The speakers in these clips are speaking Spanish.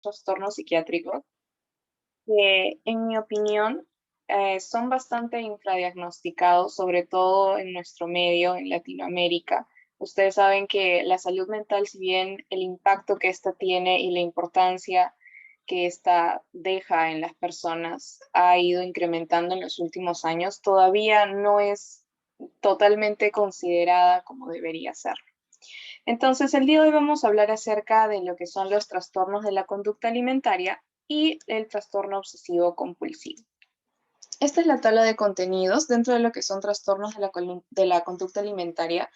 trastornos psiquiátricos que, en mi opinión, son bastante infradiagnosticados, sobre todo en nuestro medio, en Latinoamérica. Ustedes saben que la salud mental, si bien el impacto que ésta tiene y la importancia que ésta deja en las personas ha ido incrementando en los últimos años, todavía no es totalmente considerada como debería ser. Entonces, el día de hoy vamos a hablar acerca de lo que son los trastornos de la conducta alimentaria y el trastorno obsesivo compulsivo. Esta es la tabla de contenidos. Dentro de lo que son trastornos de la conducta alimentaria,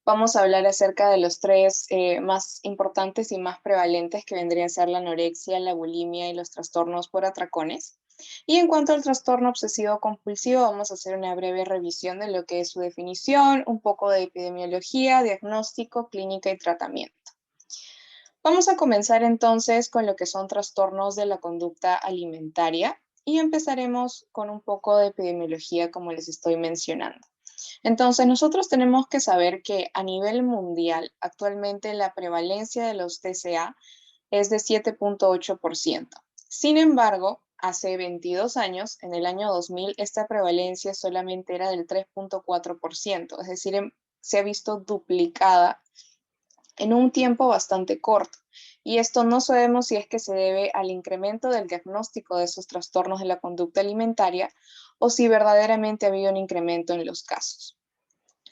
vamos a hablar acerca de los tres más importantes y más prevalentes, que vendrían a ser la anorexia, la bulimia y los trastornos por atracones. Y en cuanto al trastorno obsesivo compulsivo, vamos a hacer una breve revisión de lo que es su definición, un poco de epidemiología, diagnóstico, clínica y tratamiento. Vamos a comenzar entonces con lo que son trastornos de la conducta alimentaria y empezaremos con un poco de epidemiología, como les estoy mencionando. Entonces, nosotros tenemos que saber que a nivel mundial, actualmente la prevalencia de los TCA es de 7.8%. Sin embargo, hace 22 años, en el año 2000, esta prevalencia solamente era del 3.4%, es decir, se ha visto duplicada en un tiempo bastante corto. Y esto no sabemos si es que se debe al incremento del diagnóstico de esos trastornos de la conducta alimentaria o si verdaderamente ha habido un incremento en los casos.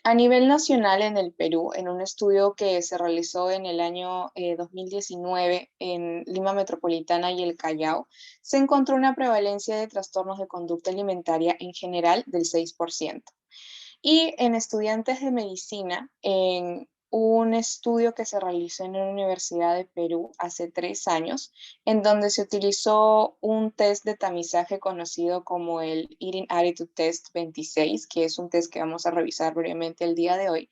A nivel nacional en el Perú, en un estudio que se realizó en el año 2019 en Lima Metropolitana y el Callao, se encontró una prevalencia de trastornos de conducta alimentaria en general del 6%. Y en estudiantes de medicina, en un estudio que se realizó en la Universidad de Perú hace 3 años, en donde se utilizó un test de tamizaje conocido como el Eating Attitude Test 26, que es un test que vamos a revisar brevemente el día de hoy,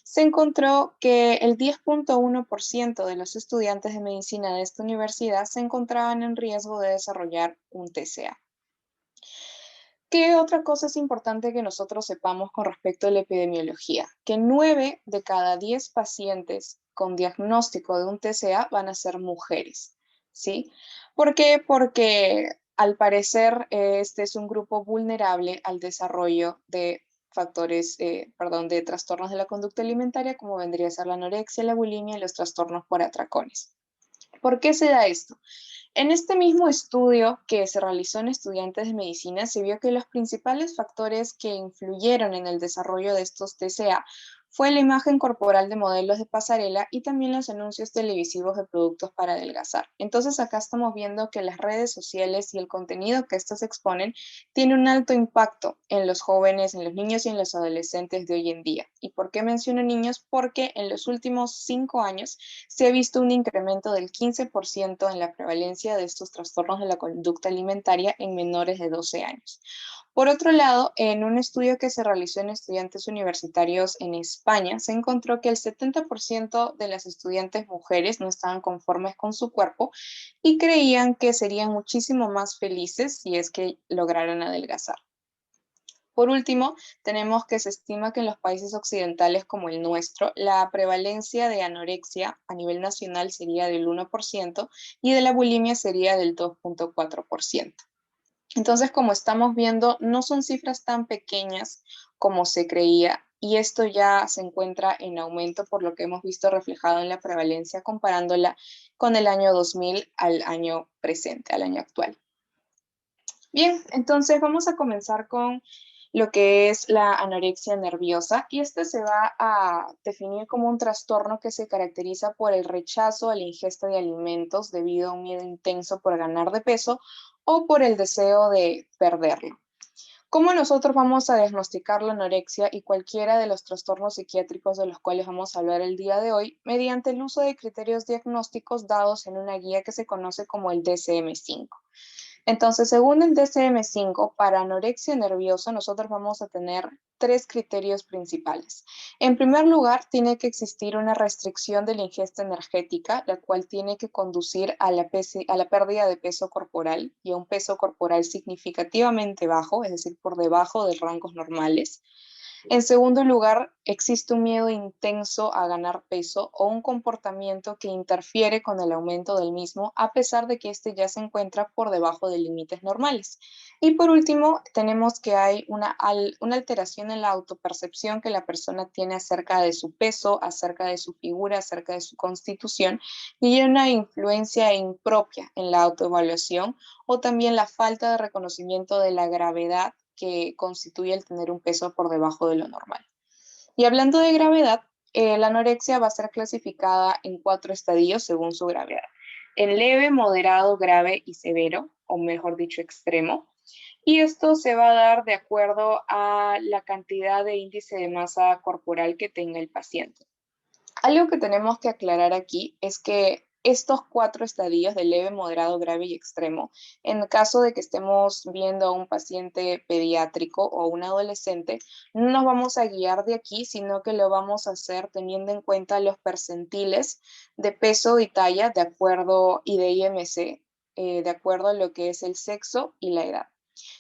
se encontró que el 10.1% de los estudiantes de medicina de esta universidad se encontraban en riesgo de desarrollar un TCA. ¿Qué otra cosa es importante que nosotros sepamos con respecto a la epidemiología? Que 9 de cada 10 pacientes con diagnóstico de un TCA van a ser mujeres, ¿sí? ¿Por qué? Porque al parecer este es un grupo vulnerable al desarrollo de factores, de trastornos de la conducta alimentaria, como vendría a ser la anorexia, la bulimia y los trastornos por atracones. ¿Por qué se da esto? En este mismo estudio que se realizó en estudiantes de medicina, se vio que los principales factores que influyeron en el desarrollo de estos TCA fue la imagen corporal de modelos de pasarela y también los anuncios televisivos de productos para adelgazar. Entonces acá estamos viendo que las redes sociales y el contenido que estos exponen tiene un alto impacto en los jóvenes, en los niños y en los adolescentes de hoy en día. ¿Y por qué menciono niños? Porque en los últimos 5 años se ha visto un incremento del 15% en la prevalencia de estos trastornos de la conducta alimentaria en menores de 12 años. Por otro lado, en un estudio que se realizó en estudiantes universitarios en España, se encontró que el 70% de las estudiantes mujeres no estaban conformes con su cuerpo y creían que serían muchísimo más felices si es que lograran adelgazar. Por último, tenemos que se estima que en los países occidentales como el nuestro, la prevalencia de anorexia a nivel nacional sería del 1% y de la bulimia sería del 2.4%. Entonces, como estamos viendo, no son cifras tan pequeñas como se creía y esto ya se encuentra en aumento por lo que hemos visto reflejado en la prevalencia comparándola con el año 2000 al año presente, al año actual. Bien, entonces vamos a comenzar con lo que es la anorexia nerviosa y este se va a definir como un trastorno que se caracteriza por el rechazo a la ingesta de alimentos debido a un miedo intenso por ganar de peso o por el deseo de perderlo. ¿Cómo nosotros vamos a diagnosticar la anorexia y cualquiera de los trastornos psiquiátricos de los cuales vamos a hablar el día de hoy? Mediante el uso de criterios diagnósticos dados en una guía que se conoce como el DSM-5. Entonces, según el DSM-5, para anorexia nerviosa nosotros vamos a tener 3 criterios principales. En primer lugar, tiene que existir una restricción de la ingesta energética, la cual tiene que conducir a la pérdida de peso corporal y a un peso corporal significativamente bajo, es decir, por debajo de rangos normales. En segundo lugar, existe un miedo intenso a ganar peso o un comportamiento que interfiere con el aumento del mismo, a pesar de que este ya se encuentra por debajo de límites normales. Y por último, tenemos que hay una alteración en la autopercepción que la persona tiene acerca de su peso, acerca de su figura, acerca de su constitución, y hay una influencia impropia en la autoevaluación o también la falta de reconocimiento de la gravedad que constituye el tener un peso por debajo de lo normal. Y hablando de gravedad, la anorexia va a ser clasificada en 4 estadios según su gravedad. En leve, moderado, grave y severo, o mejor dicho, extremo. Y esto se va a dar de acuerdo a la cantidad de índice de masa corporal que tenga el paciente. Algo que tenemos que aclarar aquí es que estos 4 estadios de leve, moderado, grave y extremo, en caso de que estemos viendo a un paciente pediátrico o un adolescente, no nos vamos a guiar de aquí, sino que lo vamos a hacer teniendo en cuenta los percentiles de peso y talla de acuerdo y de IMC, de acuerdo a lo que es el sexo y la edad.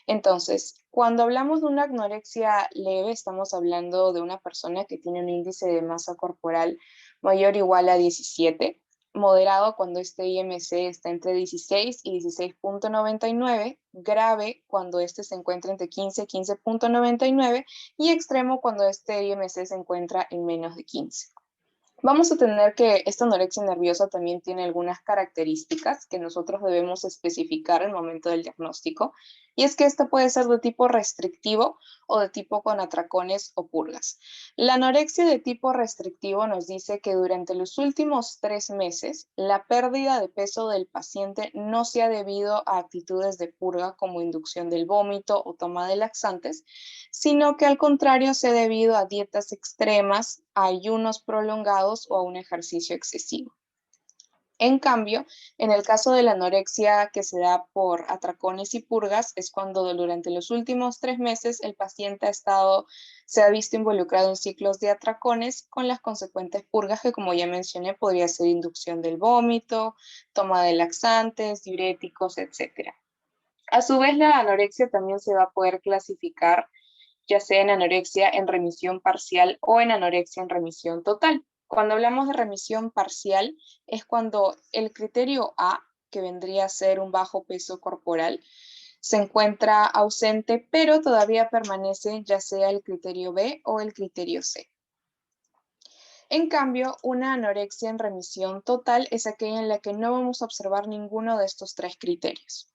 Entonces, cuando hablamos de una anorexia leve, estamos hablando de una persona que tiene un índice de masa corporal mayor o igual a 17, moderado cuando este IMC está entre 16 y 16.99, grave cuando este se encuentra entre 15 y 15.99 y extremo cuando este IMC se encuentra en menos de 15. Vamos a tener que esta anorexia nerviosa también tiene algunas características que nosotros debemos especificar en el momento del diagnóstico, y es que esta puede ser de tipo restrictivo o de tipo con atracones o purgas. La anorexia de tipo restrictivo nos dice que durante los últimos 3 meses la pérdida de peso del paciente no se ha debido a actitudes de purga como inducción del vómito o toma de laxantes, sino que al contrario se ha debido a dietas extremas, a ayunos prolongados o a un ejercicio excesivo. En cambio, en el caso de la anorexia que se da por atracones y purgas, es cuando durante los últimos 3 meses el paciente se ha visto involucrado en ciclos de atracones con las consecuentes purgas que, como ya mencioné, podría ser inducción del vómito, toma de laxantes, diuréticos, etc. A su vez, la anorexia también se va a poder clasificar ya sea en anorexia en remisión parcial o en anorexia en remisión total. Cuando hablamos de remisión parcial es cuando el criterio A, que vendría a ser un bajo peso corporal, se encuentra ausente, pero todavía permanece ya sea el criterio B o el criterio C. En cambio, una anorexia en remisión total es aquella en la que no vamos a observar ninguno de estos 3 criterios.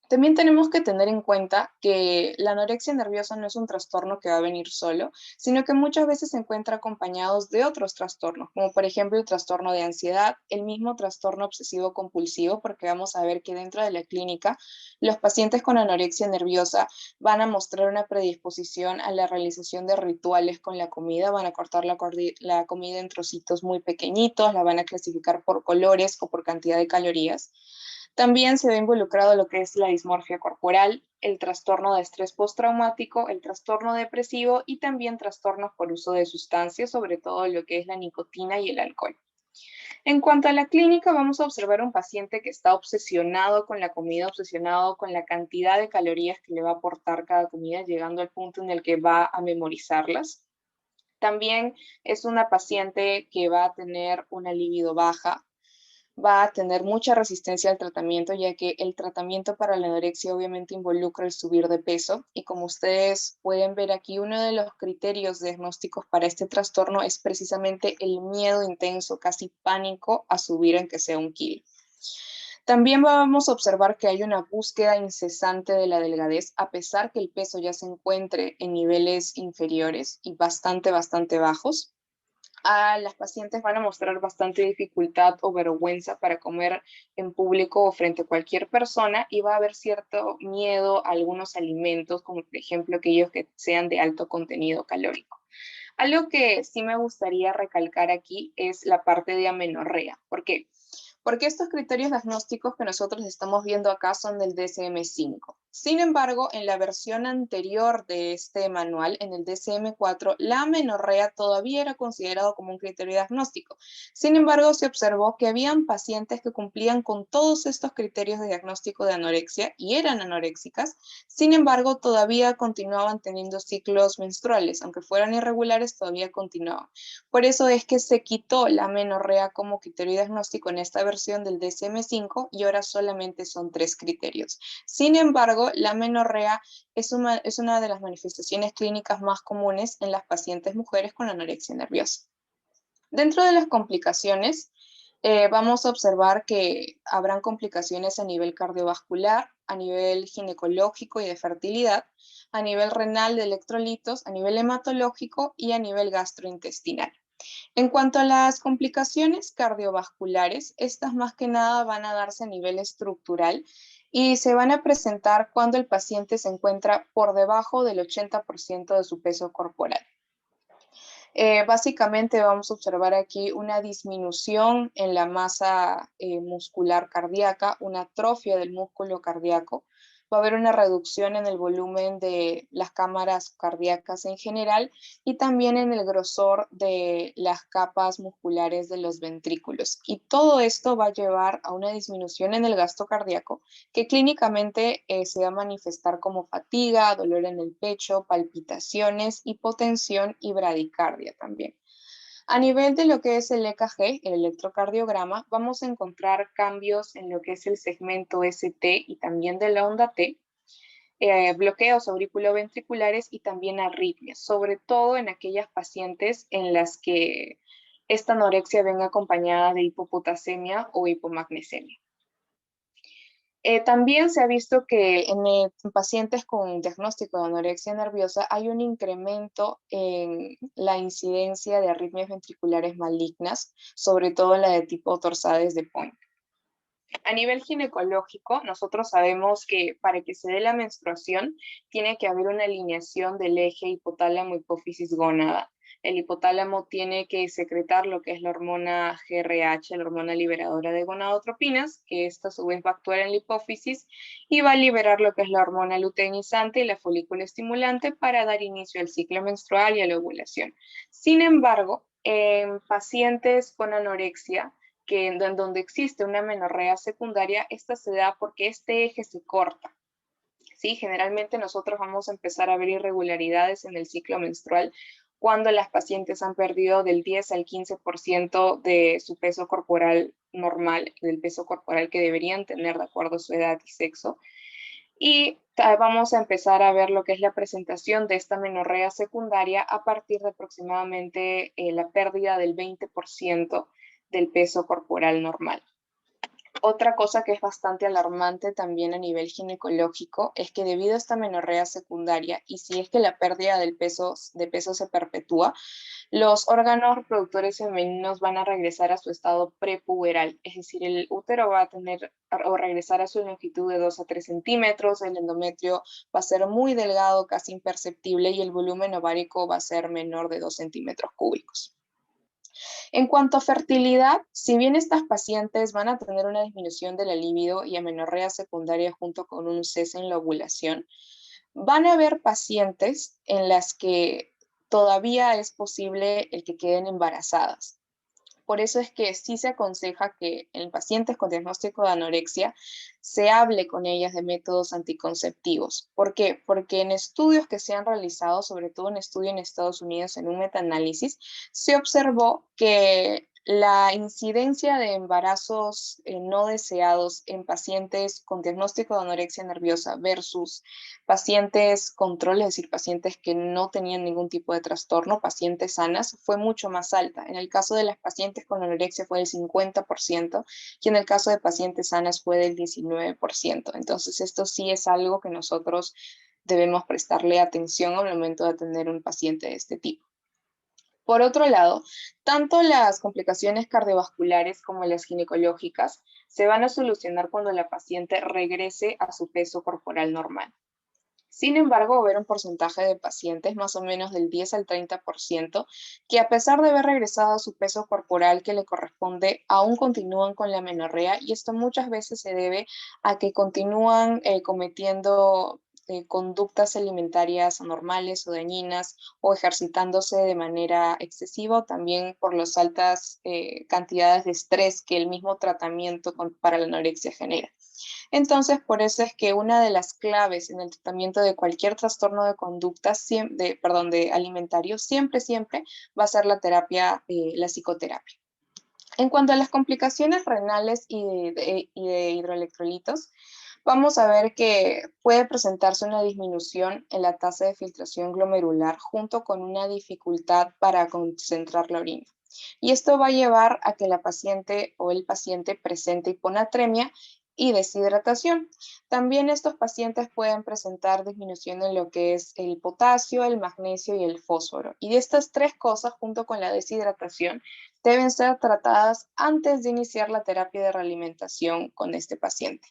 También tenemos que tener en cuenta que la anorexia nerviosa no es un trastorno que va a venir solo, sino que muchas veces se encuentra acompañados de otros trastornos, como por ejemplo el trastorno de ansiedad, el mismo trastorno obsesivo compulsivo, porque vamos a ver que dentro de la clínica los pacientes con anorexia nerviosa van a mostrar una predisposición a la realización de rituales con la comida, van a cortar la comida en trocitos muy pequeñitos, la van a clasificar por colores o por cantidad de calorías. También se ve involucrado lo que es la dismorfia corporal, el trastorno de estrés postraumático, el trastorno depresivo y también trastornos por uso de sustancias, sobre todo lo que es la nicotina y el alcohol. En cuanto a la clínica, vamos a observar un paciente que está obsesionado con la comida, obsesionado con la cantidad de calorías que le va a aportar cada comida, llegando al punto en el que va a memorizarlas. También es una paciente que va a tener una libido baja, va a tener mucha resistencia al tratamiento, ya que el tratamiento para la anorexia obviamente involucra el subir de peso. Y como ustedes pueden ver aquí, uno de los criterios diagnósticos para este trastorno es precisamente el miedo intenso, casi pánico, a subir aunque sea 1 kilo. También vamos a observar que hay una búsqueda incesante de la delgadez, a pesar que el peso ya se encuentre en niveles inferiores y bastante bajos. Las pacientes van a mostrar bastante dificultad o vergüenza para comer en público o frente a cualquier persona, y va a haber cierto miedo a algunos alimentos, como por ejemplo aquellos que sean de alto contenido calórico. Algo que sí me gustaría recalcar aquí es la parte de amenorrea. ¿Por qué? Porque estos criterios diagnósticos que nosotros estamos viendo acá son del DSM-5. Sin embargo, en la versión anterior de este manual, en el DSM-4, la amenorrea todavía era considerado como un criterio diagnóstico. Sin embargo, se observó que habían pacientes que cumplían con todos estos criterios de diagnóstico de anorexia y eran anoréxicas. Sin embargo, todavía continuaban teniendo ciclos menstruales, aunque fueran irregulares, todavía continuaban. Por eso es que se quitó la amenorrea como criterio diagnóstico en esta versión del DSM-5 y ahora solamente son 3 criterios. Sin embargo, la amenorrea es una de las manifestaciones clínicas más comunes en las pacientes mujeres con anorexia nerviosa. Dentro de las complicaciones, vamos a observar que habrán complicaciones a nivel cardiovascular, a nivel ginecológico y de fertilidad, a nivel renal de electrolitos, a nivel hematológico y a nivel gastrointestinal. En cuanto a las complicaciones cardiovasculares, estas más que nada van a darse a nivel estructural y se van a presentar cuando el paciente se encuentra por debajo del 80% de su peso corporal. Básicamente vamos a observar aquí una disminución en la masa muscular cardíaca, una atrofia del músculo cardíaco. Va a haber una reducción en el volumen de las cámaras cardíacas en general y también en el grosor de las capas musculares de los ventrículos. Y todo esto va a llevar a una disminución en el gasto cardíaco que clínicamente se va a manifestar como fatiga, dolor en el pecho, palpitaciones, hipotensión y bradicardia también. A nivel de lo que es el EKG, el electrocardiograma, vamos a encontrar cambios en lo que es el segmento ST y también de la onda T, bloqueos auriculoventriculares y también arritmias, sobre todo en aquellas pacientes en las que esta anorexia venga acompañada de hipopotasemia o hipomagnesemia. También se ha visto que en pacientes con diagnóstico de anorexia nerviosa hay un incremento en la incidencia de arritmias ventriculares malignas, sobre todo la de tipo torsades de Point. A nivel ginecológico, nosotros sabemos que para que se dé la menstruación tiene que haber una alineación del eje hipotálamo-hipófisis-gónada. El hipotálamo tiene que secretar lo que es la hormona GRH, la hormona liberadora de gonadotropinas, que esta a su vez va a actuar en la hipófisis y va a liberar lo que es la hormona luteinizante y la folícula estimulante para dar inicio al ciclo menstrual y a la ovulación. Sin embargo, en pacientes con anorexia, que en donde existe una amenorrea secundaria, esta se da porque este eje se corta. ¿Sí? Generalmente nosotros vamos a empezar a ver irregularidades en el ciclo menstrual cuando las pacientes han perdido del 10 al 15% de su peso corporal normal, del peso corporal que deberían tener de acuerdo a su edad y sexo. Y vamos a empezar a ver lo que es la presentación de esta amenorrea secundaria a partir de aproximadamente la pérdida del 20% del peso corporal normal. Otra cosa que es bastante alarmante también a nivel ginecológico es que debido a esta amenorrea secundaria y si es que la pérdida de peso se perpetúa, los órganos reproductores femeninos van a regresar a su estado prepuberal, es decir, el útero va a tener o regresar a su longitud de 2 a 3 centímetros, el endometrio va a ser muy delgado, casi imperceptible y el volumen ovárico va a ser menor de 2 centímetros cúbicos. En cuanto a fertilidad, si bien estas pacientes van a tener una disminución de la libido y amenorrea secundaria junto con un cese en la ovulación, van a haber pacientes en las que todavía es posible el que queden embarazadas. Por eso es que sí se aconseja que en pacientes con diagnóstico de anorexia se hable con ellas de métodos anticonceptivos. ¿Por qué? Porque en estudios que se han realizado, sobre todo un estudio en Estados Unidos en un metaanálisis, se observó que la incidencia de embarazos no deseados en pacientes con diagnóstico de anorexia nerviosa versus pacientes control, es decir, pacientes que no tenían ningún tipo de trastorno, pacientes sanas, fue mucho más alta. En el caso de las pacientes con anorexia fue del 50% y en el caso de pacientes sanas fue del 19%. Entonces, esto sí es algo que nosotros debemos prestarle atención al momento de atender un paciente de este tipo. Por otro lado, tanto las complicaciones cardiovasculares como las ginecológicas se van a solucionar cuando la paciente regrese a su peso corporal normal. Sin embargo, va a haber un porcentaje de pacientes, más o menos del 10 al 30%, que a pesar de haber regresado a su peso corporal que le corresponde, aún continúan con la menorrea, y esto muchas veces se debe a que continúan cometiendo conductas alimentarias anormales o dañinas, o ejercitándose de manera excesiva, o también por las altas cantidades de estrés que el mismo tratamiento para la anorexia genera. Entonces, por eso es que una de las claves en el tratamiento de cualquier trastorno de conducta, de alimentario, siempre va a ser la terapia, la psicoterapia. En cuanto a las complicaciones renales y de hidroelectrolitos, vamos a ver que puede presentarse una disminución en la tasa de filtración glomerular junto con una dificultad para concentrar la orina. Y esto va a llevar a que la paciente o el paciente presente hiponatremia y deshidratación. También estos pacientes pueden presentar disminución en lo que es el potasio, el magnesio y el fósforo. Y de estas tres cosas, junto con la deshidratación, deben ser tratadas antes de iniciar la terapia de realimentación con este paciente.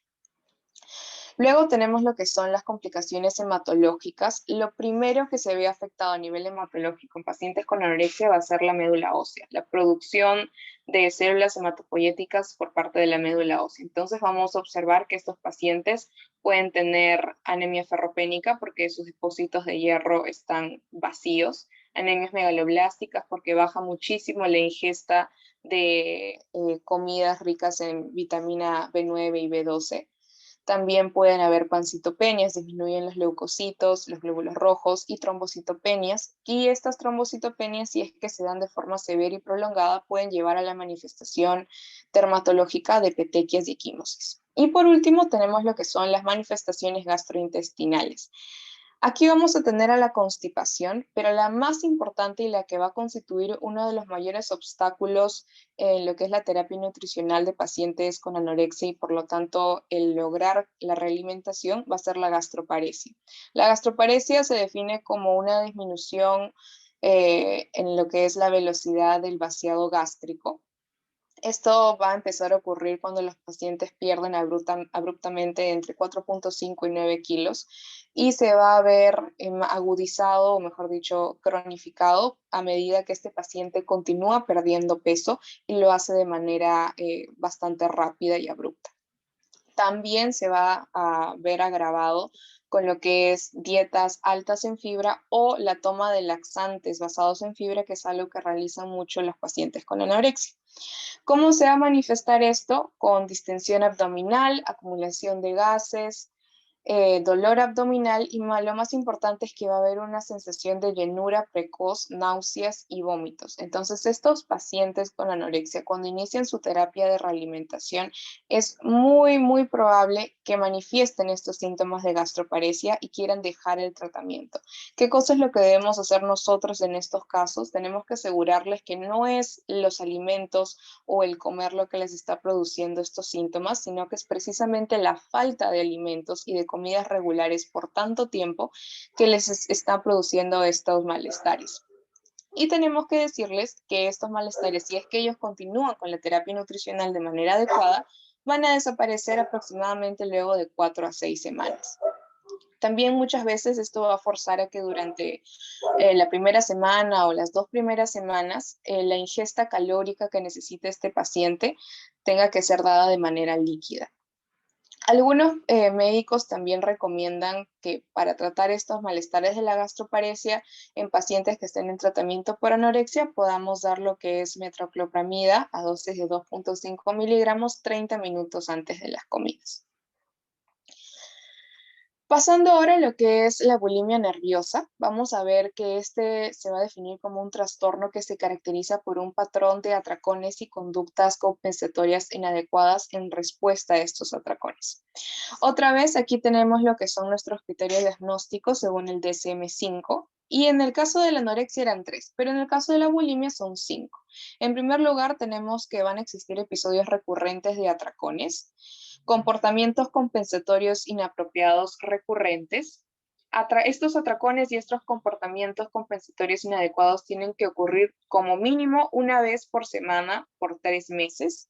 Luego tenemos lo que son las complicaciones hematológicas. Lo primero que se ve afectado a nivel hematológico en pacientes con anorexia va a ser la médula ósea, la producción de células hematopoyéticas por parte de la médula ósea. Entonces vamos a observar que estos pacientes pueden tener anemia ferropénica porque sus depósitos de hierro están vacíos, anemias megaloblásticas porque baja muchísimo la ingesta de comidas ricas en vitamina B9 y B12. También pueden haber pancitopenias, disminuyen los leucocitos, los glóbulos rojos y trombocitopenias. Y estas trombocitopenias, si es que se dan de forma severa y prolongada, pueden llevar a la manifestación dermatológica de petequias y equimosis. Y por último, tenemos lo que son las manifestaciones gastrointestinales. Aquí vamos a tener a la constipación, pero la más importante y la que va a constituir uno de los mayores obstáculos en lo que es la terapia nutricional de pacientes con anorexia y por lo tanto el lograr la realimentación va a ser la gastroparesia. La gastroparesia se define como una disminución en lo que es la velocidad del vaciado gástrico. Esto va a empezar a ocurrir cuando los pacientes pierden abruptamente entre 4.5 y 9 kilos y se va a ver agudizado, o mejor dicho, cronificado a medida que este paciente continúa perdiendo peso y lo hace de manera bastante rápida y abrupta. También se va a ver agravado con lo que es dietas altas en fibra o la toma de laxantes basados en fibra, que es algo que realizan mucho los pacientes con anorexia. ¿Cómo se va a manifestar esto? Con distensión abdominal, acumulación de gases, dolor abdominal y lo más importante es que va a haber una sensación de llenura precoz, náuseas y vómitos. Entonces, estos pacientes con anorexia, cuando inician su terapia de realimentación, es muy probable que manifiesten estos síntomas de gastroparesia y quieran dejar el tratamiento. ¿Qué cosa es lo que debemos hacer nosotros en estos casos? Tenemos que asegurarles que no es los alimentos o el comer lo que les está produciendo estos síntomas, sino que es precisamente la falta de alimentos y de comidas regulares por tanto tiempo que les está produciendo estos malestares. Y tenemos que decirles que estos malestares, si es que ellos continúan con la terapia nutricional de manera adecuada, van a desaparecer aproximadamente luego de 4 a 6 semanas. También muchas veces esto va a forzar a que durante la primera semana o las 2 primeras semanas, la ingesta calórica que necesita este paciente tenga que ser dada de manera líquida. Algunos médicos también recomiendan que para tratar estos malestares de la gastroparesia en pacientes que estén en tratamiento por anorexia podamos dar lo que es metoclopramida a dosis de 2.5 miligramos 30 minutos antes de las comidas. Pasando ahora a lo que es la bulimia nerviosa, vamos a ver que este se va a definir como un trastorno que se caracteriza por un patrón de atracones y conductas compensatorias inadecuadas en respuesta a estos atracones. Otra vez, aquí tenemos lo que son nuestros criterios diagnósticos según el DSM-5. Y en el caso de la anorexia eran 3, pero en el caso de la bulimia son 5. En primer lugar, tenemos que van a existir episodios recurrentes de atracones, comportamientos compensatorios inapropiados recurrentes, estos atracones y estos comportamientos compensatorios inadecuados tienen que ocurrir como mínimo una vez por semana por 3 meses.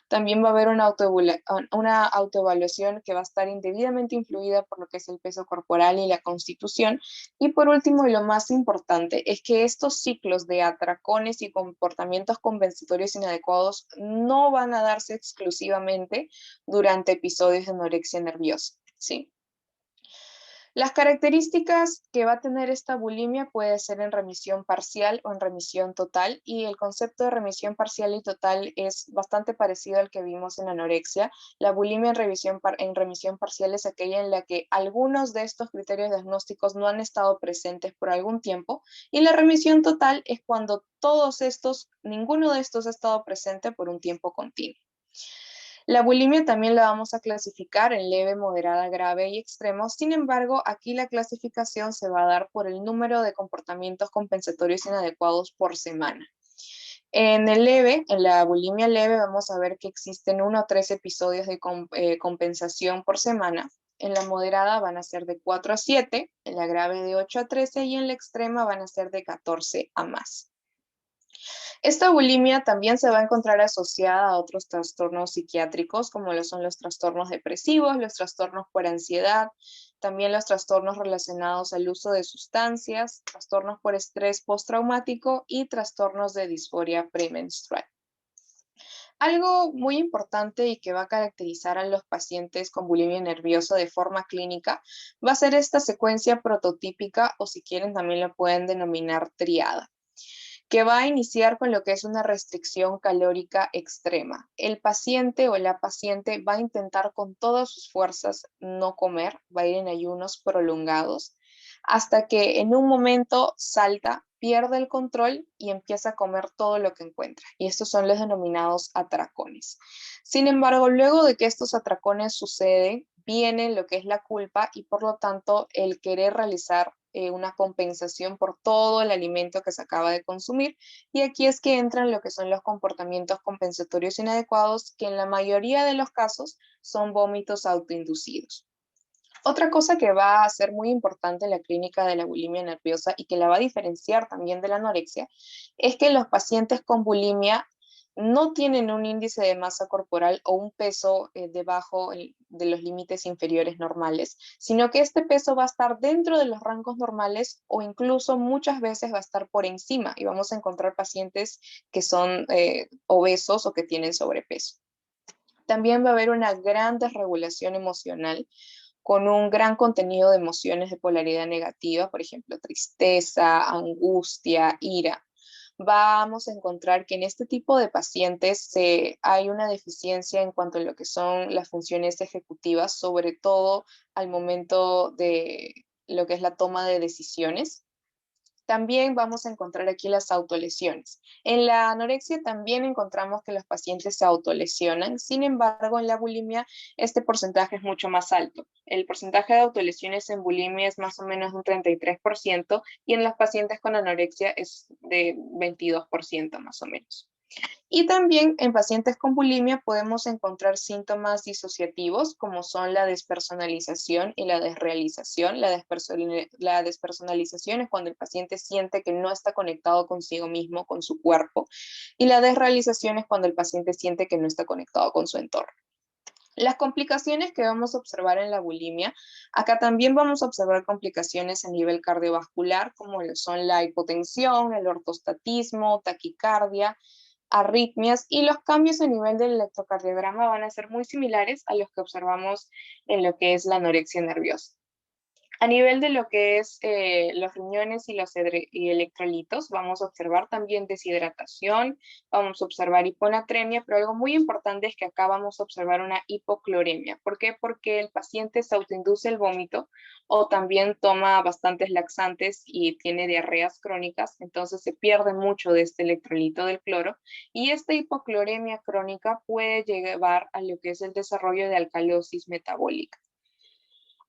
También va a haber una autoevaluación que va a estar indebidamente influida por lo que es el peso corporal y la constitución. Y por último, y lo más importante, es que estos ciclos de atracones y comportamientos compensatorios inadecuados no van a darse exclusivamente durante episodios de anorexia nerviosa, ¿sí? Las características que va a tener esta bulimia puede ser en remisión parcial o en remisión total, y el concepto de remisión parcial y total es bastante parecido al que vimos en anorexia. La bulimia en remisión parcial es aquella en la que algunos de estos criterios diagnósticos no han estado presentes por algún tiempo, y la remisión total es cuando ninguno de estos ha estado presente por un tiempo continuo. La bulimia también la vamos a clasificar en leve, moderada, grave y extremo. Sin embargo, aquí la clasificación se va a dar por el número de comportamientos compensatorios inadecuados por semana. En la bulimia leve, vamos a ver que existen 1 o 3 episodios de compensación por semana. En la moderada van a ser de 4 a 7, en la grave de 8 a 13 y en la extrema van a ser de 14 a más. Esta bulimia también se va a encontrar asociada a otros trastornos psiquiátricos, como lo son los trastornos depresivos, los trastornos por ansiedad, también los trastornos relacionados al uso de sustancias, trastornos por estrés postraumático y trastornos de disforia premenstrual. Algo muy importante y que va a caracterizar a los pacientes con bulimia nerviosa de forma clínica va a ser esta secuencia prototípica, o si quieren también la pueden denominar triada, que va a iniciar con lo que es una restricción calórica extrema. El paciente o la paciente va a intentar con todas sus fuerzas no comer, va a ir en ayunos prolongados, hasta que en un momento salta, pierde el control y empieza a comer todo lo que encuentra. Y estos son los denominados atracones. Sin embargo, luego de que estos atracones suceden, viene lo que es la culpa y por lo tanto el querer realizar una compensación por todo el alimento que se acaba de consumir, y aquí es que entran lo que son los comportamientos compensatorios inadecuados, que en la mayoría de los casos son vómitos autoinducidos. Otra cosa que va a ser muy importante en la clínica de la bulimia nerviosa y que la va a diferenciar también de la anorexia es que los pacientes con bulimia no tienen un índice de masa corporal o un peso debajo de los límites inferiores normales, sino que este peso va a estar dentro de los rangos normales o incluso muchas veces va a estar por encima, y vamos a encontrar pacientes que son obesos o que tienen sobrepeso. También va a haber una gran desregulación emocional con un gran contenido de emociones de polaridad negativa, por ejemplo, tristeza, angustia, ira. Vamos a encontrar que en este tipo de pacientes hay una deficiencia en cuanto a lo que son las funciones ejecutivas, sobre todo al momento de lo que es la toma de decisiones. También vamos a encontrar aquí las autolesiones. En la anorexia también encontramos que los pacientes se autolesionan. Sin embargo, en la bulimia este porcentaje es mucho más alto. El porcentaje de autolesiones en bulimia es más o menos un 33% y en los pacientes con anorexia es de 22% más o menos. Y también en pacientes con bulimia podemos encontrar síntomas disociativos como son la despersonalización y la desrealización. La despersonalización es cuando el paciente siente que no está conectado consigo mismo, con su cuerpo, y la desrealización es cuando el paciente siente que no está conectado con su entorno. Las complicaciones que vamos a observar en la bulimia, acá también vamos a observar complicaciones a nivel cardiovascular, como lo son la hipotensión, el ortostatismo, taquicardia, arritmias, y los cambios a nivel del electrocardiograma van a ser muy similares a los que observamos en lo que es la anorexia nerviosa. A nivel de lo que es los riñones y electrolitos, vamos a observar también deshidratación, vamos a observar hiponatremia, pero algo muy importante es que acá vamos a observar una hipocloremia. ¿Por qué? Porque el paciente se autoinduce el vómito o también toma bastantes laxantes y tiene diarreas crónicas, entonces se pierde mucho de este electrolito del cloro, y esta hipocloremia crónica puede llevar a lo que es el desarrollo de alcalosis metabólica.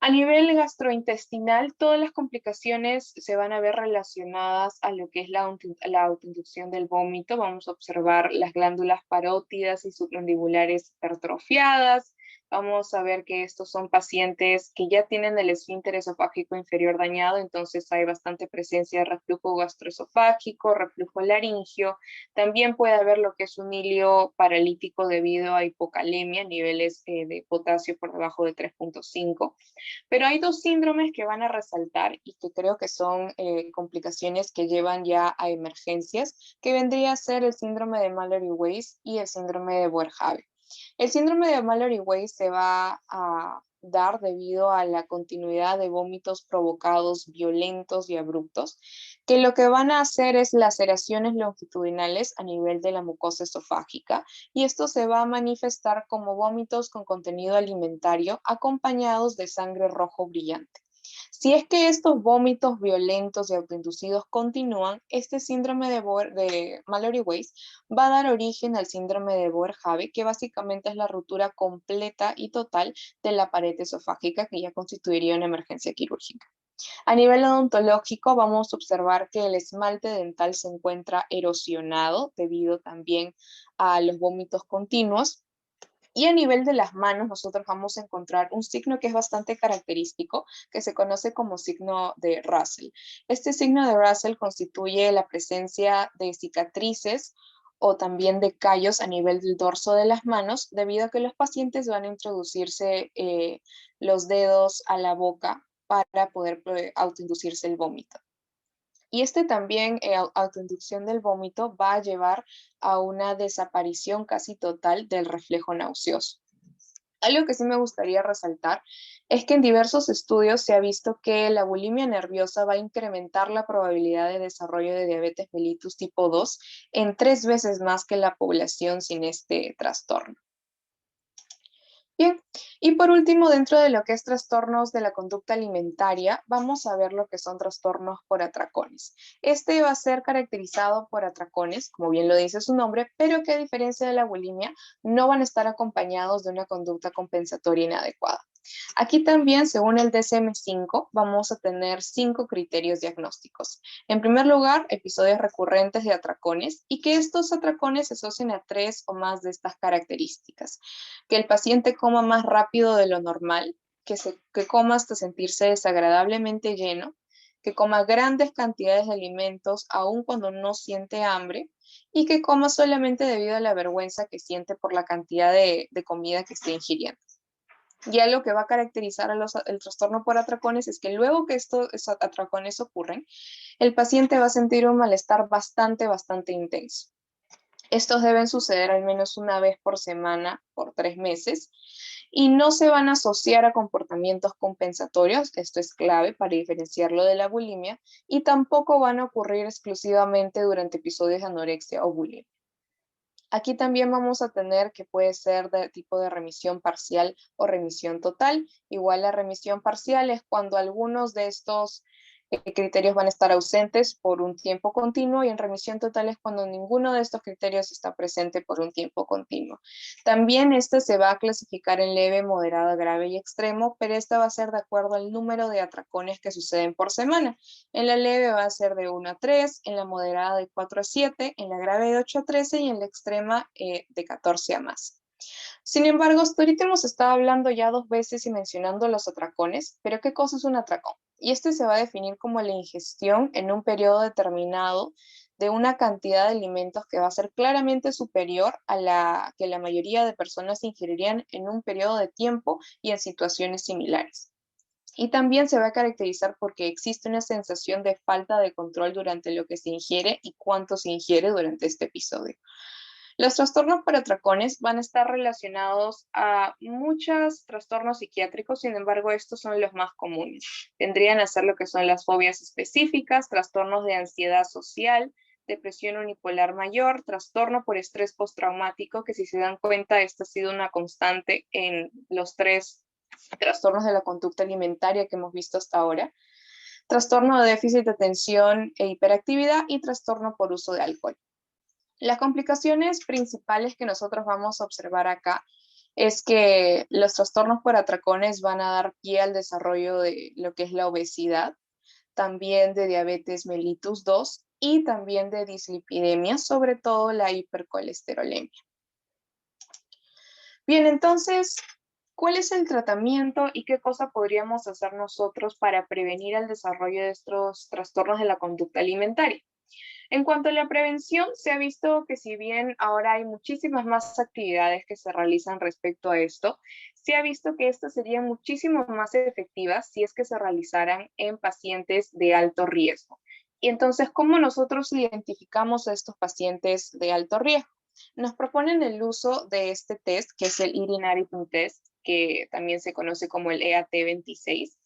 A nivel gastrointestinal, todas las complicaciones se van a ver relacionadas a lo que es la autoinducción del vómito. Vamos a observar las glándulas parótidas y submandibulares hipertrofiadas. vamos a ver que estos son pacientes que ya tienen el esfínter esofágico inferior dañado, entonces hay bastante presencia de reflujo gastroesofágico, reflujo laringio. También puede haber lo que es un hilio paralítico debido a hipocalemia, niveles de potasio por debajo de 3,5. Pero hay dos síndromes que van a resaltar y que creo que son complicaciones que llevan ya a emergencias, que vendría a ser el síndrome de Mallory-Weiss y el síndrome de Boerhaave. El síndrome de Mallory-Weiss se va a dar debido a la continuidad de vómitos provocados violentos y abruptos, que lo que van a hacer es laceraciones longitudinales a nivel de la mucosa esofágica, y esto se va a manifestar como vómitos con contenido alimentario acompañados de sangre rojo brillante. Si es que estos vómitos violentos y autoinducidos continúan, este síndrome de Mallory-Weiss va a dar origen al síndrome de Boerhaave, que básicamente es la ruptura completa y total de la pared esofágica, que ya constituiría una emergencia quirúrgica. A nivel odontológico, vamos a observar que el esmalte dental se encuentra erosionado debido también a los vómitos continuos. Y a nivel de las manos, nosotros vamos a encontrar un signo que es bastante característico, que se conoce como signo de Russell. Este signo de Russell constituye la presencia de cicatrices o también de callos a nivel del dorso de las manos, debido a que los pacientes van a introducirse los dedos a la boca para poder autoinducirse el vómito. Y este también, autoinducción del vómito, va a llevar a una desaparición casi total del reflejo nauseoso. Algo que sí me gustaría resaltar es que en diversos estudios se ha visto que la bulimia nerviosa va a incrementar la probabilidad de desarrollo de diabetes mellitus tipo 2 en 3 veces más que la población sin este trastorno. Bien, y por último, dentro de lo que es trastornos de la conducta alimentaria, vamos a ver lo que son trastornos por atracones. Este va a ser caracterizado por atracones, como bien lo dice su nombre, pero que a diferencia de la bulimia, no van a estar acompañados de una conducta compensatoria inadecuada. Aquí también, según el DSM-5, vamos a tener 5 criterios diagnósticos. En primer lugar, episodios recurrentes de atracones, y que estos atracones se asocien a 3 o más de estas características. Que el paciente coma más rápido de lo normal, que coma hasta sentirse desagradablemente lleno, que coma grandes cantidades de alimentos aun cuando no siente hambre, y que coma solamente debido a la vergüenza que siente por la cantidad de comida que esté ingiriendo. Ya lo que va a caracterizar el trastorno por atracones es que luego que estos atracones ocurren, el paciente va a sentir un malestar bastante intenso. Estos deben suceder al menos una vez por semana por 3 meses y no se van a asociar a comportamientos compensatorios, esto es clave para diferenciarlo de la bulimia, y tampoco van a ocurrir exclusivamente durante episodios de anorexia o bulimia. Aquí también vamos a tener que puede ser de tipo de remisión parcial o remisión total. Igual la remisión parcial es cuando algunos de estos criterios van a estar ausentes por un tiempo continuo, y en remisión total es cuando ninguno de estos criterios está presente por un tiempo continuo. También este se va a clasificar en leve, moderado, grave y extremo, pero esta va a ser de acuerdo al número de atracones que suceden por semana. En la leve va a ser de 1 a 3, en la moderada de 4 a 7, en la grave de 8 a 13 y en la extrema de 14 a más. Sin embargo, hasta ahorita hemos estado hablando ya 2 veces y mencionando los atracones, pero ¿qué cosa es un atracón? Y este se va a definir como la ingestión en un periodo determinado de una cantidad de alimentos que va a ser claramente superior a la que la mayoría de personas ingerirían en un periodo de tiempo y en situaciones similares. Y también se va a caracterizar porque existe una sensación de falta de control durante lo que se ingiere y cuánto se ingiere durante este episodio. Los trastornos por atracones van a estar relacionados a muchos trastornos psiquiátricos, sin embargo, estos son los más comunes. Tendrían a ser lo que son las fobias específicas, trastornos de ansiedad social, depresión unipolar mayor, trastorno por estrés postraumático, que si se dan cuenta, esta ha sido una constante en los 3 trastornos de la conducta alimentaria que hemos visto hasta ahora, trastorno de déficit de atención e hiperactividad y trastorno por uso de alcohol. Las complicaciones principales que nosotros vamos a observar acá es que los trastornos por atracones van a dar pie al desarrollo de lo que es la obesidad, también de diabetes mellitus 2 y también de dislipidemia, sobre todo la hipercolesterolemia. Bien, entonces, ¿Cuál es el tratamiento y qué cosa podríamos hacer nosotros para prevenir el desarrollo de estos trastornos de la conducta alimentaria? En cuanto a la prevención, se ha visto que si bien ahora hay muchísimas más actividades que se realizan respecto a esto, se ha visto que estas serían muchísimo más efectivas si es que se realizaran en pacientes de alto riesgo. Y entonces, ¿cómo nosotros identificamos a estos pacientes de alto riesgo? Nos proponen el uso de este test, que es el Eating Attitude Test, que también se conoce como el EAT26,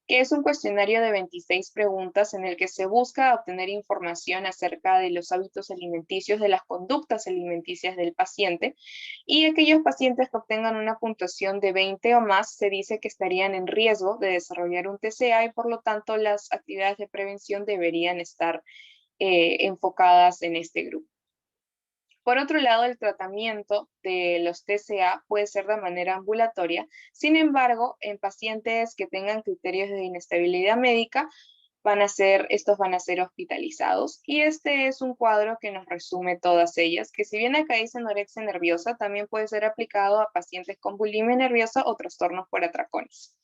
que es un cuestionario de 26 preguntas en el que se busca obtener información acerca de los hábitos alimenticios, de las conductas alimenticias del paciente, y aquellos pacientes que obtengan una puntuación de 20 o más se dice que estarían en riesgo de desarrollar un TCA y por lo tanto las actividades de prevención deberían estar enfocadas en este grupo. Por otro lado, el tratamiento de los TCA puede ser de manera ambulatoria. Sin embargo, en pacientes que tengan criterios de inestabilidad médica, estos van a ser hospitalizados. Y este es un cuadro que nos resume todas ellas, que si bien acá dice anorexia nerviosa, también puede ser aplicado a pacientes con bulimia nerviosa o trastornos por atracones.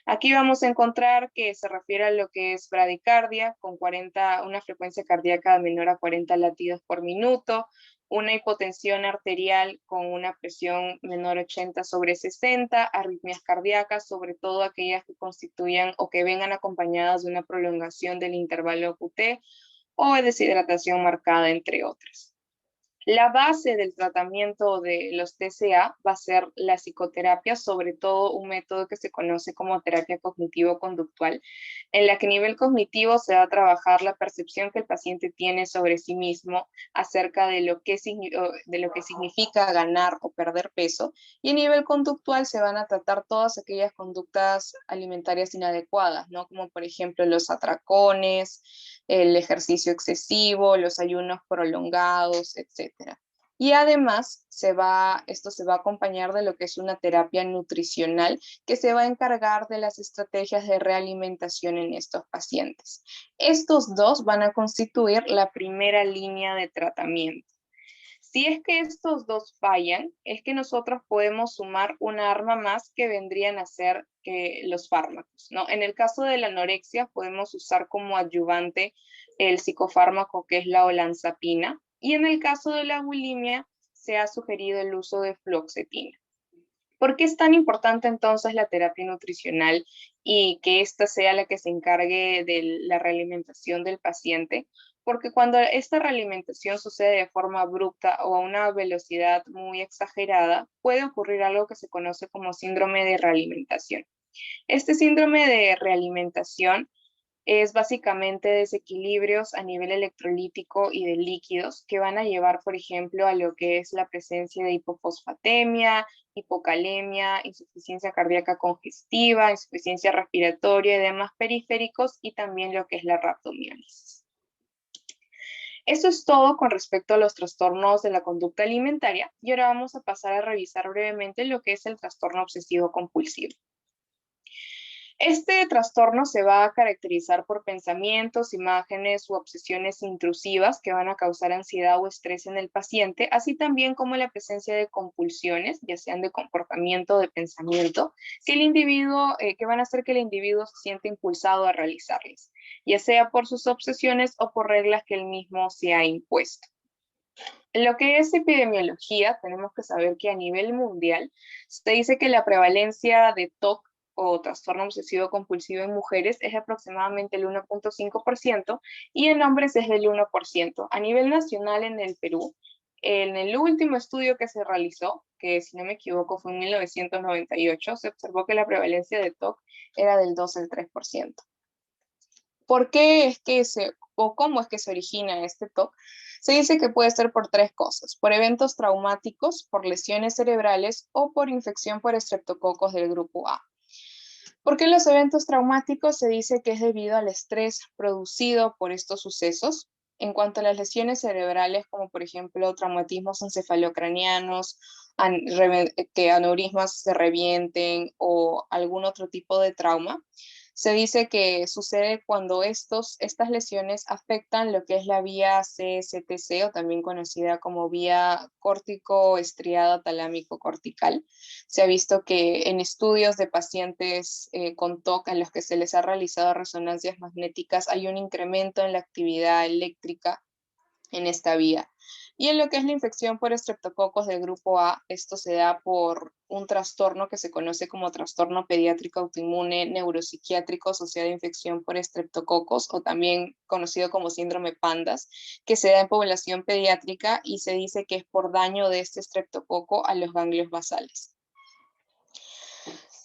Aquí vamos a encontrar que se refiere a lo que es bradicardia, con una frecuencia cardíaca menor a 40 latidos por minuto, una hipotensión arterial con una presión menor a 80/60, arritmias cardíacas, sobre todo aquellas que constituyan o que vengan acompañadas de una prolongación del intervalo QT o deshidratación marcada, entre otras. La base del tratamiento de los TCA va a ser la psicoterapia, sobre todo un método que se conoce como terapia cognitivo-conductual, en la que a nivel cognitivo se va a trabajar la percepción que el paciente tiene sobre sí mismo acerca de lo que significa ganar o perder peso, y a nivel conductual se van a tratar todas aquellas conductas alimentarias inadecuadas, ¿no? Como por ejemplo los atracones, el ejercicio excesivo, los ayunos prolongados, etcétera. Y además esto se va a acompañar de lo que es una terapia nutricional que se va a encargar de las estrategias de realimentación en estos pacientes. Estos dos van a constituir la primera línea de tratamiento. Si es que estos dos fallan, es que nosotros podemos sumar una arma más que vendrían a ser los fármacos, ¿no? En el caso de la anorexia, podemos usar como adyuvante el psicofármaco que es la olanzapina, y en el caso de la bulimia, se ha sugerido el uso de fluoxetina. ¿Por qué es tan importante entonces la terapia nutricional y que ésta sea la que se encargue de la realimentación del paciente? Porque cuando esta realimentación sucede de forma abrupta o a una velocidad muy exagerada, puede ocurrir algo que se conoce como síndrome de realimentación. Este síndrome de realimentación es básicamente desequilibrios a nivel electrolítico y de líquidos que van a llevar, por ejemplo, a lo que es la presencia de hipofosfatemia, hipocalemia, insuficiencia cardíaca congestiva, insuficiencia respiratoria, edemas periféricos y también lo que es la raptomiólisis. Eso es todo con respecto a los trastornos de la conducta alimentaria, y ahora vamos a pasar a revisar brevemente lo que es el trastorno obsesivo compulsivo. Este trastorno se va a caracterizar por pensamientos, imágenes u obsesiones intrusivas que van a causar ansiedad o estrés en el paciente, así también como la presencia de compulsiones, ya sean de comportamiento o de pensamiento, que van a hacer que el individuo se sienta impulsado a realizarlas, ya sea por sus obsesiones o por reglas que él mismo se ha impuesto. En lo que es epidemiología, tenemos que saber que a nivel mundial se dice que la prevalencia de TOC o trastorno obsesivo compulsivo en mujeres es aproximadamente el 1.5% y en hombres es del 1%. A nivel nacional en el Perú, en el último estudio que se realizó, que si no me equivoco fue en 1998, se observó que la prevalencia de TOC era del 2 al 3%. ¿Por qué es que o cómo es que se origina este TOC? Se dice que puede ser por tres cosas: por eventos traumáticos, por lesiones cerebrales o por infección por estreptococos del grupo A. ¿Por qué los eventos traumáticos? Se dice que es debido al estrés producido por estos sucesos. En cuanto a las lesiones cerebrales, como por ejemplo traumatismos encefalocranianos que aneurismas se revienten o algún otro tipo de trauma. Se dice que sucede cuando estas lesiones afectan lo que es la vía CSTC, o también conocida como vía córtico-estriada talámico-cortical. Se ha visto que en estudios de pacientes con TOC en los que se les ha realizado resonancias magnéticas hay un incremento en la actividad eléctrica en esta vía. Y en lo que es la infección por estreptococos del grupo A, esto se da por un trastorno que se conoce como trastorno pediátrico autoinmune neuropsiquiátrico asociado a infección por estreptococos, o también conocido como síndrome PANDAS, que se da en población pediátrica y se dice que es por daño de este estreptococo a los ganglios basales.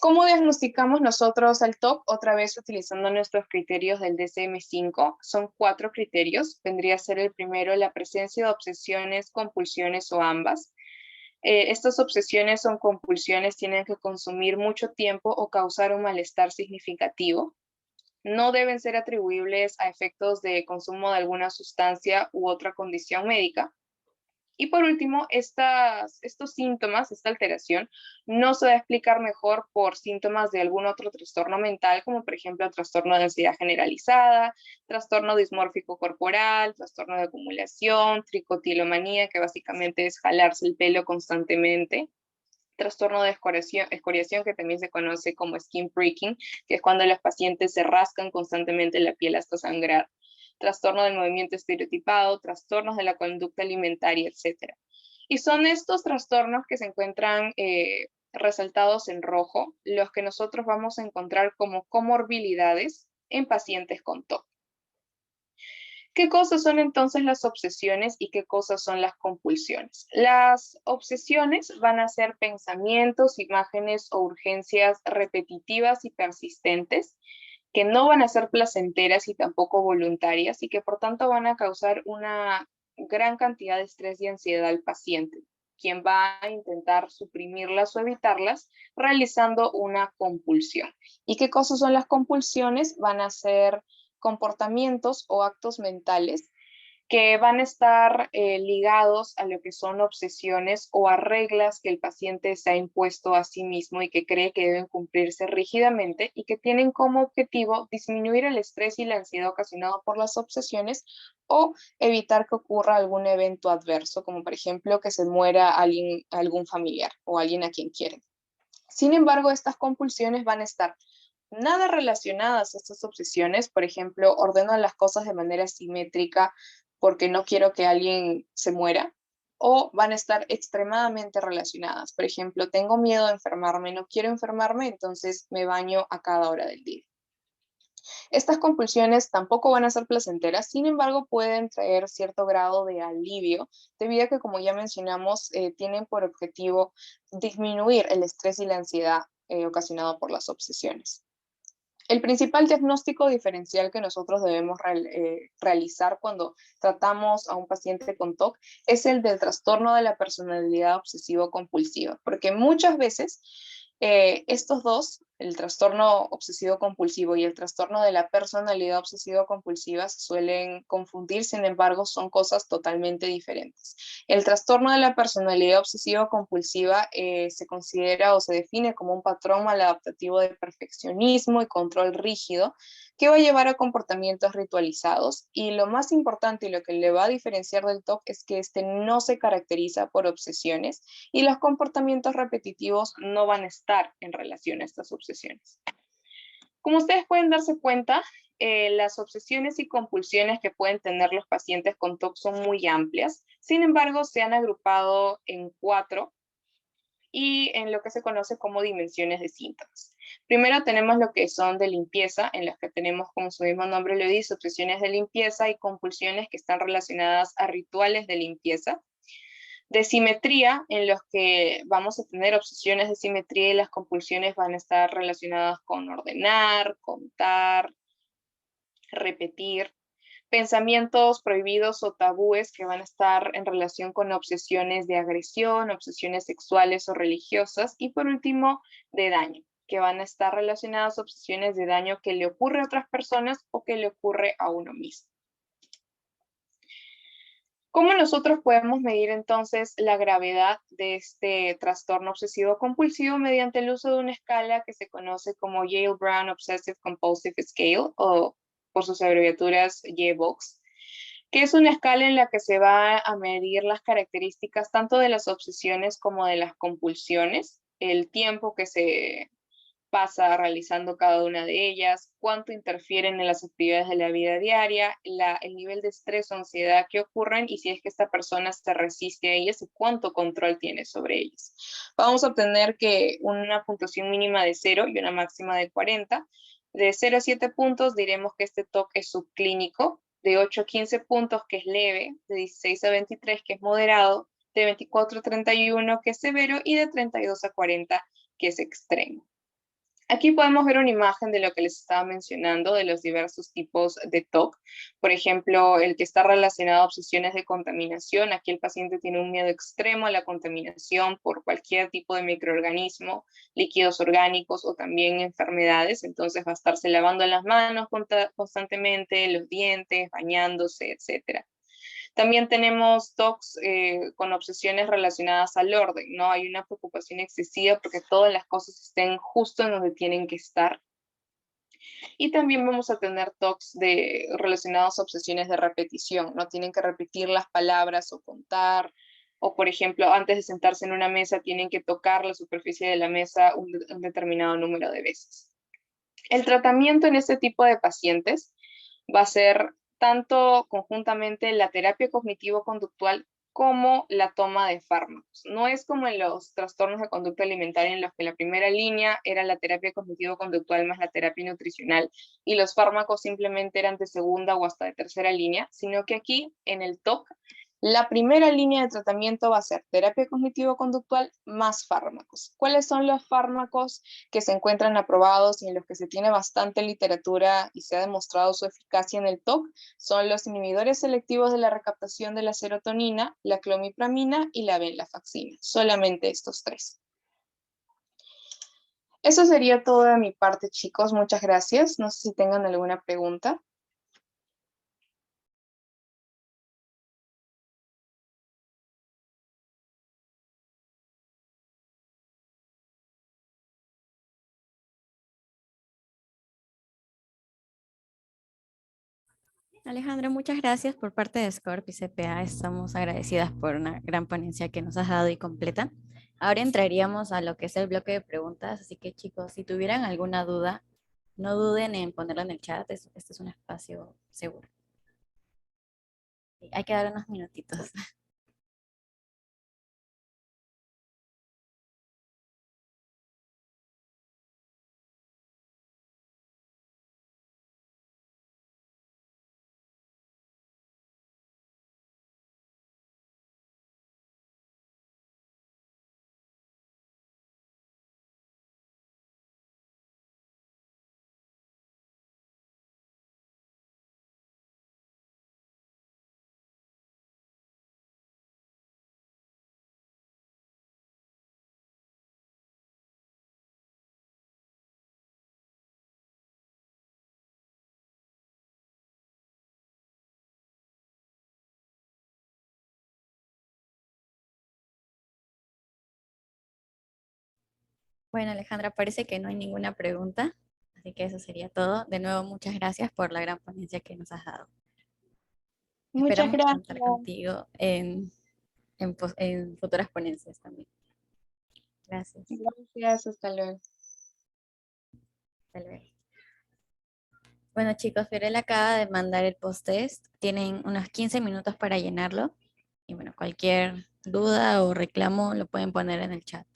¿Cómo diagnosticamos nosotros al TOC? Otra vez utilizando nuestros criterios del DSM-5. Son 4 criterios. Vendría a ser el primero, la presencia de obsesiones, compulsiones o ambas. Estas obsesiones o compulsiones tienen que consumir mucho tiempo o causar un malestar significativo. No deben ser atribuibles a efectos de consumo de alguna sustancia u otra condición médica. Y por último, estos síntomas, esta alteración, no se va a explicar mejor por síntomas de algún otro trastorno mental, como por ejemplo trastorno de ansiedad generalizada, trastorno dismórfico corporal, trastorno de acumulación, tricotilomanía, que básicamente es jalarse el pelo constantemente, trastorno de escoriación, que también se conoce como skin pricking, que es cuando los pacientes se rascan constantemente la piel hasta sangrar, trastorno del movimiento estereotipado, trastornos de la conducta alimentaria, etc. Y son estos trastornos que se encuentran resaltados en rojo, los que nosotros vamos a encontrar como comorbilidades en pacientes con TOC. ¿Qué cosas son entonces las obsesiones y qué cosas son las compulsiones? Las obsesiones van a ser pensamientos, imágenes o urgencias repetitivas y persistentes que no van a ser placenteras y tampoco voluntarias y que por tanto van a causar una gran cantidad de estrés y ansiedad al paciente, quien va a intentar suprimirlas o evitarlas realizando una compulsión. ¿Y qué cosas son las compulsiones? Van a ser comportamientos o actos mentales que van a estar ligados a lo que son obsesiones o a reglas que el paciente se ha impuesto a sí mismo y que cree que deben cumplirse rígidamente y que tienen como objetivo disminuir el estrés y la ansiedad ocasionado por las obsesiones o evitar que ocurra algún evento adverso, como por ejemplo que se muera algún familiar o alguien a quien quieren. Sin embargo, estas compulsiones van a estar nada relacionadas a estas obsesiones. Por ejemplo, ordeno las cosas de manera simétrica porque no quiero que alguien se muera, o van a estar extremadamente relacionadas. Por ejemplo, tengo miedo de enfermarme, no quiero enfermarme, entonces me baño a cada hora del día. Estas compulsiones tampoco van a ser placenteras, sin embargo pueden traer cierto grado de alivio, debido a que, como ya mencionamos, tienen por objetivo disminuir el estrés y la ansiedad ocasionado por las obsesiones. El principal diagnóstico diferencial que nosotros debemos realizar cuando tratamos a un paciente con TOC es el del trastorno de la personalidad obsesivo-compulsiva, porque muchas veces estos dos, el trastorno obsesivo-compulsivo y el trastorno de la personalidad obsesivo-compulsiva, se suelen confundir, sin embargo, son cosas totalmente diferentes. El trastorno de la personalidad obsesivo-compulsiva se considera o se define como un patrón maladaptativo de perfeccionismo y control rígido que va a llevar a comportamientos ritualizados, y lo más importante y lo que le va a diferenciar del TOC es que este no se caracteriza por obsesiones y los comportamientos repetitivos no van a estar en relación a estas obsesiones. Como ustedes pueden darse cuenta, las obsesiones y compulsiones que pueden tener los pacientes con TOC son muy amplias. Sin embargo, se han agrupado en 4 y en lo que se conoce como dimensiones de síntomas. Primero tenemos lo que son de limpieza, en las que tenemos, como su mismo nombre lo dice, obsesiones de limpieza y compulsiones que están relacionadas a rituales de limpieza. De simetría, en los que vamos a tener obsesiones de simetría y las compulsiones van a estar relacionadas con ordenar, contar, repetir. Pensamientos prohibidos o tabúes que van a estar en relación con obsesiones de agresión, obsesiones sexuales o religiosas. Y por último, de daño, que van a estar relacionadas a obsesiones de daño que le ocurre a otras personas o que le ocurre a uno mismo. ¿Cómo nosotros podemos medir entonces la gravedad de este trastorno obsesivo compulsivo mediante el uso de una escala que se conoce como Yale-Brown Obsessive Compulsive Scale o por sus abreviaturas YBOCS, que es una escala en la que se va a medir las características tanto de las obsesiones como de las compulsiones, el tiempo que se pasa realizando cada una de ellas, cuánto interfieren en las actividades de la vida diaria, el nivel de estrés o ansiedad que ocurren y si es que esta persona se resiste a ellas y cuánto control tiene sobre ellas. Vamos a obtener que una puntuación mínima de 0 y una máxima de 40. De 0 a 7 puntos diremos que este TOC es subclínico, de 8 a 15 puntos que es leve, de 16 a 23 que es moderado, de 24 a 31 que es severo y de 32 a 40 que es extremo. Aquí podemos ver una imagen de lo que les estaba mencionando, de los diversos tipos de TOC. Por ejemplo, el que está relacionado a obsesiones de contaminación. Aquí el paciente tiene un miedo extremo a la contaminación por cualquier tipo de microorganismo, líquidos orgánicos o también enfermedades. Entonces va a estarse lavando las manos constantemente, los dientes, bañándose, etcétera. También tenemos TOCs con obsesiones relacionadas al orden, ¿no? Hay una preocupación excesiva porque todas las cosas estén justo en donde tienen que estar. Y también vamos a tener TOCs relacionados a obsesiones de repetición, ¿no? Tienen que repetir las palabras o contar, o por ejemplo, antes de sentarse en una mesa tienen que tocar la superficie de la mesa un determinado número de veces. El tratamiento en este tipo de pacientes va a ser tanto conjuntamente la terapia cognitivo-conductual como la toma de fármacos. No es como en los trastornos de conducta alimentaria en los que la primera línea era la terapia cognitivo-conductual más la terapia nutricional y los fármacos simplemente eran de segunda o hasta de tercera línea, sino que aquí en el TOC la primera línea de tratamiento va a ser terapia cognitivo-conductual más fármacos. ¿Cuáles son los fármacos que se encuentran aprobados y en los que se tiene bastante literatura y se ha demostrado su eficacia en el TOC? Son los inhibidores selectivos de la recaptación de la serotonina, la clomipramina y la venlafaxina. Solamente estos tres. Eso sería todo de mi parte, chicos. Muchas gracias. No sé si tengan alguna pregunta. Alejandra, muchas gracias por parte de Scorp y CPA. Estamos agradecidas por una gran ponencia que nos has dado y completa. Ahora entraríamos a lo que es el bloque de preguntas, así que chicos, si tuvieran alguna duda, no duden en ponerla en el chat. Este es un espacio seguro. Hay que dar unos minutitos. Bueno, Alejandra, parece que no hay ninguna pregunta, así que eso sería todo. De nuevo, muchas gracias por la gran ponencia que nos has dado. Muchas Esperamos gracias. contar contigo en futuras ponencias también. Gracias. Gracias, hasta luego. Hasta luego. Bueno, chicos, Fiorella acaba de mandar el post-test. Tienen unos 15 minutos para llenarlo. Y bueno, cualquier duda o reclamo lo pueden poner en el chat.